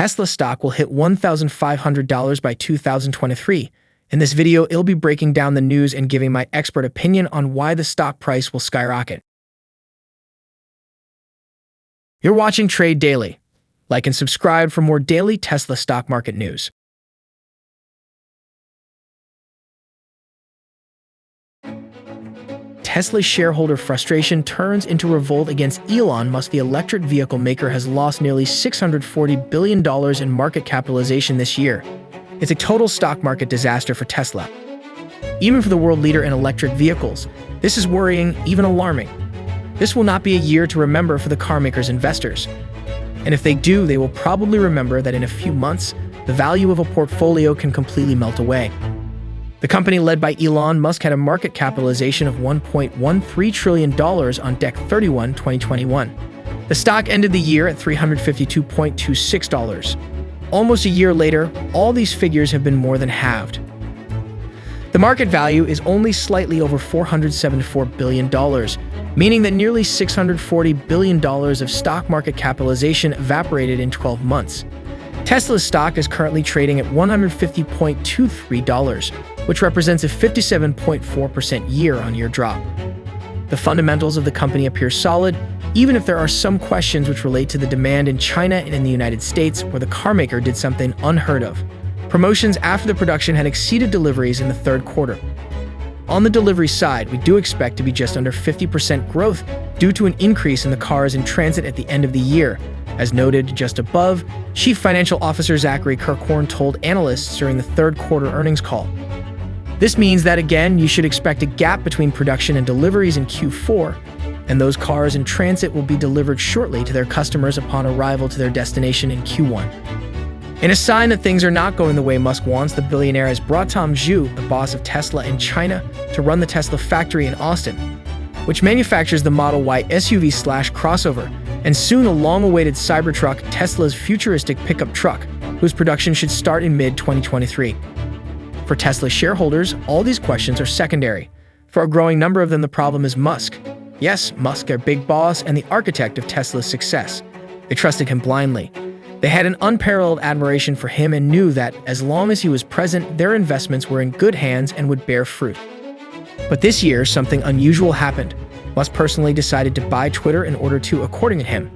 Tesla stock will hit $1,500 by 2023. In this video, I'll be breaking down the news and giving my expert opinion on why the stock price will skyrocket. You're watching Trade Daily. Like and subscribe for more daily Tesla stock market news. Tesla shareholder frustration turns into revolt against Elon Musk. The electric vehicle maker has lost nearly $640 billion in market capitalization this year. It's a total stock market disaster for Tesla. Even for the world leader in electric vehicles, this is worrying, even alarming. This will not be a year to remember for the carmaker's investors. And if they do, they will probably remember that in a few months, the value of a portfolio can completely melt away. The company led by Elon Musk had a market capitalization of $1.13 trillion on Dec 31, 2021. The stock ended the year at $352.26. Almost a year later, all these figures have been more than halved. The market value is only slightly over $474 billion, meaning that nearly $640 billion of stock market capitalization evaporated in 12 months. Tesla's stock is currently trading at $150.23, which represents a 57.4% year-on-year drop. The fundamentals of the company appear solid, even if there are some questions which relate to the demand in China and in the United States, where the carmaker did something unheard of. Promotions after the production had exceeded deliveries in the third quarter. On the delivery side, we do expect to be just under 50% growth due to an increase in the cars in transit at the end of the year. As noted just above, Chief Financial Officer Zachary Kirkhorn told analysts during the third quarter earnings call. This means that, again, you should expect a gap between production and deliveries in Q4, and those cars in transit will be delivered shortly to their customers upon arrival to their destination in Q1. In a sign that things are not going the way Musk wants, the billionaire has brought Tom Zhu, the boss of Tesla in China, to run the Tesla factory in Austin, which manufactures the Model Y SUV/crossover, and soon a long-awaited Cybertruck, Tesla's futuristic pickup truck, whose production should start in mid-2023. For Tesla shareholders, all these questions are secondary. For a growing number of them, the problem is Musk. Yes, Musk, their big boss and the architect of Tesla's success. They trusted him blindly. They had an unparalleled admiration for him and knew that, as long as he was present, their investments were in good hands and would bear fruit. But this year, something unusual happened. Musk personally decided to buy Twitter in order to, according to him,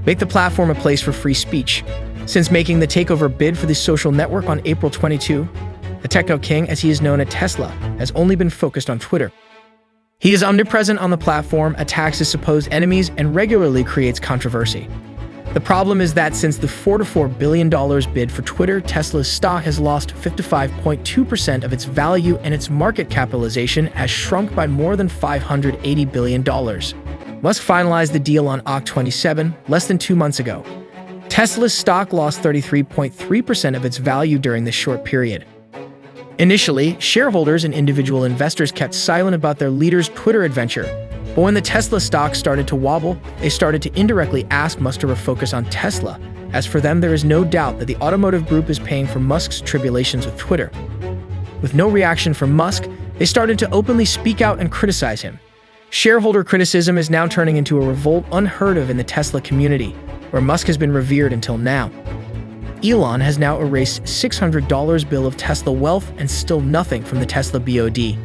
make the platform a place for free speech. Since making the takeover bid for the social network on April 22, the techno king, as he is known at Tesla, has only been focused on Twitter. He is omnipresent on the platform, attacks his supposed enemies, and regularly creates controversy. The problem is that since the $44 billion bid for Twitter, Tesla's stock has lost 55.2% of its value and its market capitalization has shrunk by more than $580 billion. Musk finalized the deal on October 27, less than 2 months ago. Tesla's stock lost 33.3% of its value during this short period. Initially, shareholders and individual investors kept silent about their leader's Twitter adventure. But when the Tesla stock started to wobble, they started to indirectly ask Musk to refocus on Tesla, as for them there is no doubt that the automotive group is paying for Musk's tribulations with Twitter. With no reaction from Musk, they started to openly speak out and criticize him. Shareholder criticism is now turning into a revolt unheard of in the Tesla community, where Musk has been revered until now. Elon has now erased $600 bill of Tesla wealth and still nothing from the Tesla BOD.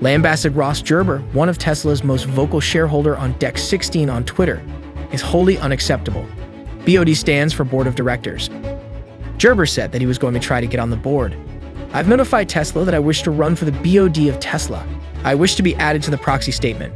Lambasted Ross Gerber, one of Tesla's most vocal shareholder on Dec 16 on Twitter, is wholly unacceptable. BOD stands for Board of Directors. Gerber said that he was going to try to get on the board. I've notified Tesla that I wish to run for the BOD of Tesla. I wish to be added to the proxy statement.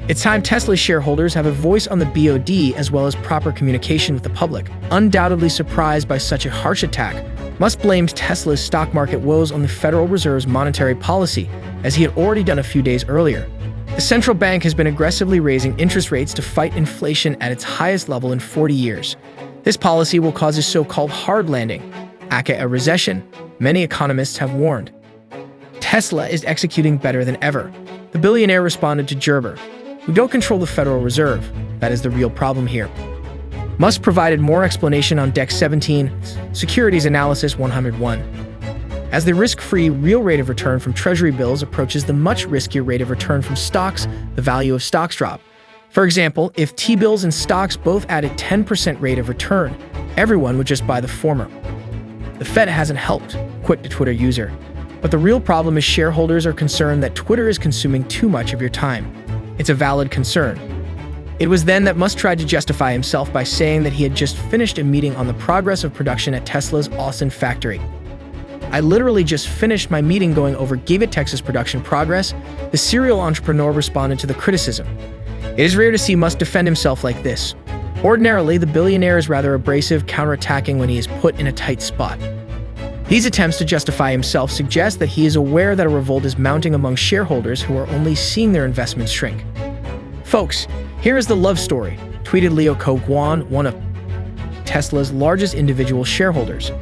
It's time Tesla shareholders have a voice on the BOD as well as proper communication with the public. Undoubtedly surprised by such a harsh attack, Musk blamed Tesla's stock market woes on the Federal Reserve's monetary policy, as he had already done a few days earlier. The central bank has been aggressively raising interest rates to fight inflation at its highest level in 40 years. This policy will cause a so-called hard landing, aka a recession, many economists have warned. Tesla is executing better than ever. The billionaire responded to Gerber. We don't control the Federal Reserve. That is the real problem here. Musk provided more explanation on Dec 17, Securities Analysis 101. As the risk-free real rate of return from Treasury bills approaches the much riskier rate of return from stocks, the value of stocks drop. For example, if T-bills and stocks both add a 10% rate of return, everyone would just buy the former. The Fed hasn't helped, quipped a Twitter user. But the real problem is shareholders are concerned that Twitter is consuming too much of your time. It's a valid concern. It was then that Musk tried to justify himself by saying that he had just finished a meeting on the progress of production at Tesla's Austin factory. "I literally just finished my meeting going over Giga-Texas production progress," the serial entrepreneur responded to the criticism. It is rare to see Musk defend himself like this. Ordinarily, the billionaire is rather abrasive, counterattacking when he is put in a tight spot. These attempts to justify himself suggest that he is aware that a revolt is mounting among shareholders who are only seeing their investments shrink. "Folks, here is the love story," tweeted Leo Ko-Guan, one of Tesla's largest individual shareholders.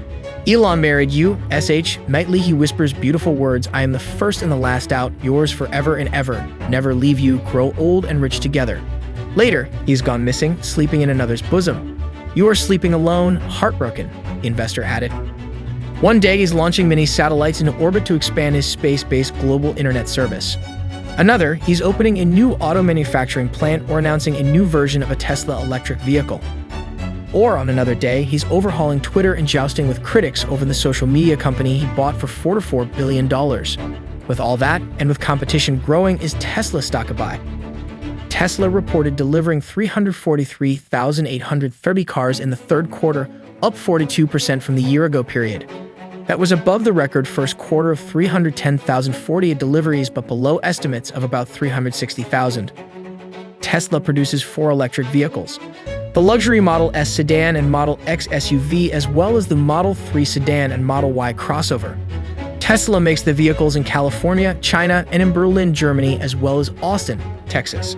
"Elon married you, SH. Nightly he whispers beautiful words. I am the first and the last out, yours forever and ever. Never leave you, grow old and rich together." Later, he's gone missing, sleeping in another's bosom. "You are sleeping alone, heartbroken," the investor added. One day, he's launching mini satellites into orbit to expand his space-based global internet service. Another, he's opening a new auto manufacturing plant or announcing a new version of a Tesla electric vehicle. Or on another day, he's overhauling Twitter and jousting with critics over the social media company he bought for $4 billion. With all that, and with competition growing, is Tesla stock a buy? Tesla reported delivering 343,830 cars in the third quarter, up 42% from the year-ago period. That was above the record first quarter of 310,048 deliveries, but below estimates of about 360,000. Tesla produces 4 electric vehicles: the luxury Model S sedan and Model X SUV, as well as the Model 3 sedan and Model Y crossover. Tesla makes the vehicles in California, China, and in Berlin, Germany, as well as Austin, Texas.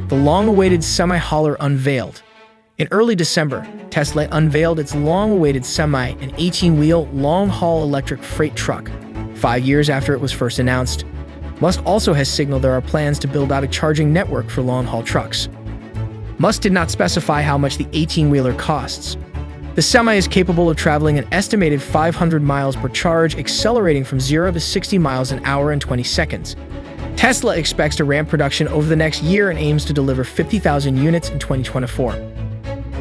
The long-awaited semi-hauler unveiled. In early December, Tesla unveiled its long-awaited Semi, an 18-wheel, long-haul electric freight truck. 5 years after it was first announced, Musk also has signaled there are plans to build out a charging network for long-haul trucks. Musk did not specify how much the 18-wheeler costs. The Semi is capable of traveling an estimated 500 miles per charge, accelerating from 0 to 60 miles an hour in 20 seconds. Tesla expects to ramp production over the next year and aims to deliver 50,000 units in 2024.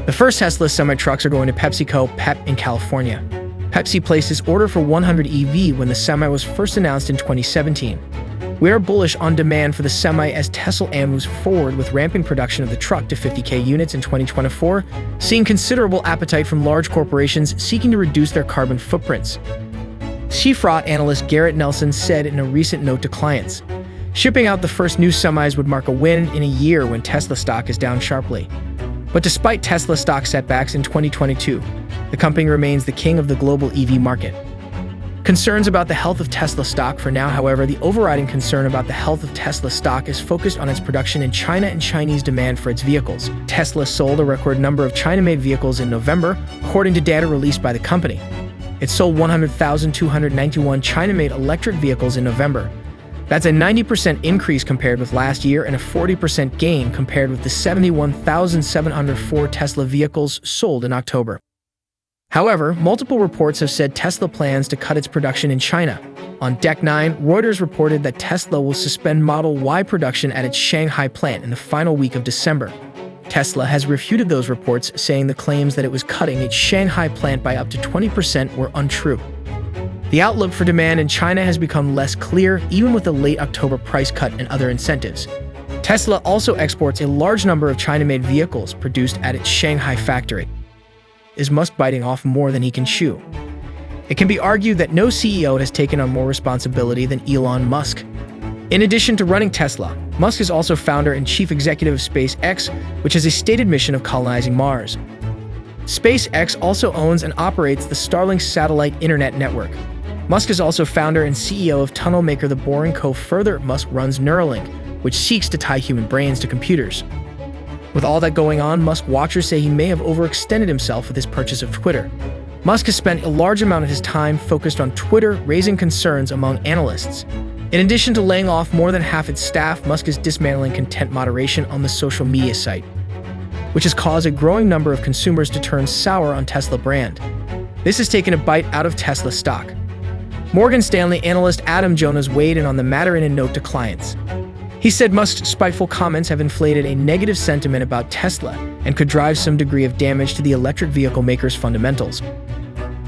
The first Tesla semi-trucks are going to PepsiCo Pep in California. Pepsi placed its order for 100 EV when the Semi was first announced in 2017. We are bullish on demand for the Semi as TSLA moves forward with ramping production of the truck to 50K units in 2024, seeing considerable appetite from large corporations seeking to reduce their carbon footprints. Chief analyst Garrett Nelson said in a recent note to clients, "Shipping out the first new Semis would mark a win in a year when Tesla stock is down sharply." But despite Tesla stock setbacks in 2022, the company remains the king of the global EV market. Concerns about the health of Tesla stock for now, however, the overriding concern about the health of Tesla stock is focused on its production in China and Chinese demand for its vehicles. Tesla sold a record number of China-made vehicles in November, according to data released by the company. It sold 100,291 China-made electric vehicles in November. That's a 90% increase compared with last year and a 40% gain compared with the 71,704 Tesla vehicles sold in October. However, multiple reports have said Tesla plans to cut its production in China. On Deck 9, Reuters reported that Tesla will suspend Model Y production at its Shanghai plant in the final week of December. Tesla has refuted those reports, saying the claims that it was cutting its Shanghai plant by up to 20% were untrue. The outlook for demand in China has become less clear, even with the late October price cut and other incentives. Tesla also exports a large number of China-made vehicles produced at its Shanghai factory. Is Musk biting off more than he can chew? It can be argued that no CEO has taken on more responsibility than Elon Musk. In addition to running Tesla, Musk is also founder and chief executive of SpaceX, which has a stated mission of colonizing Mars. SpaceX also owns and operates the Starlink satellite internet network. Musk is also founder and CEO of tunnel maker The Boring Co. Further, Musk runs Neuralink, which seeks to tie human brains to computers. With all that going on, Musk watchers say he may have overextended himself with his purchase of Twitter. Musk has spent a large amount of his time focused on Twitter, raising concerns among analysts. In addition to laying off more than half its staff, Musk is dismantling content moderation on the social media site, which has caused a growing number of consumers to turn sour on Tesla brand. This has taken a bite out of Tesla stock. Morgan Stanley analyst Adam Jonas weighed in on the matter in a note to clients. He said Musk's spiteful comments have inflated a negative sentiment about Tesla and could drive some degree of damage to the electric vehicle maker's fundamentals.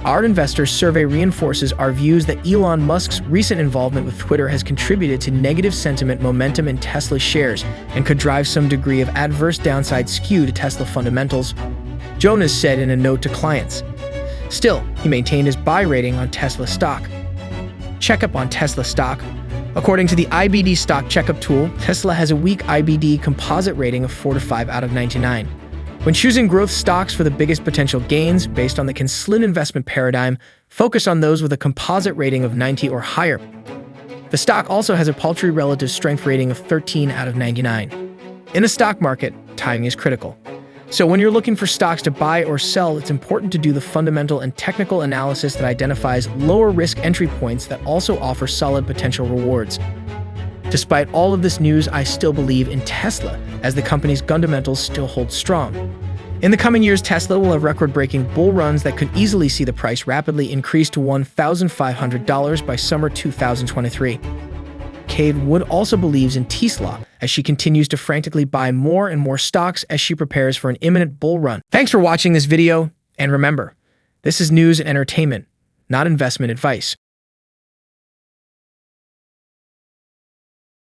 Our investor survey reinforces our views that Elon Musk's recent involvement with Twitter has contributed to negative sentiment momentum in Tesla shares and could drive some degree of adverse downside skew to Tesla fundamentals, Jonas said in a note to clients. Still, he maintained his buy rating on Tesla stock. Checkup on Tesla stock. According to the IBD stock checkup tool, Tesla has a weak IBD composite rating of 4 to 5 out of 99. When choosing growth stocks for the biggest potential gains based on the Kinslin investment paradigm, focus on those with a composite rating of 90 or higher. The stock also has a paltry relative strength rating of 13 out of 99. In a stock market, timing is critical. So when you're looking for stocks to buy or sell, it's important to do the fundamental and technical analysis that identifies lower risk entry points that also offer solid potential rewards. Despite all of this news, I still believe in Tesla, as the company's fundamentals still hold strong. In the coming years, Tesla will have record-breaking bull runs that could easily see the price rapidly increase to $1,500 by summer 2023. Cade Wood also believes in TSLA, as she continues to frantically buy more and more stocks as she prepares for an imminent bull run. Thanks for watching this video, and remember, this is news and entertainment, not investment advice.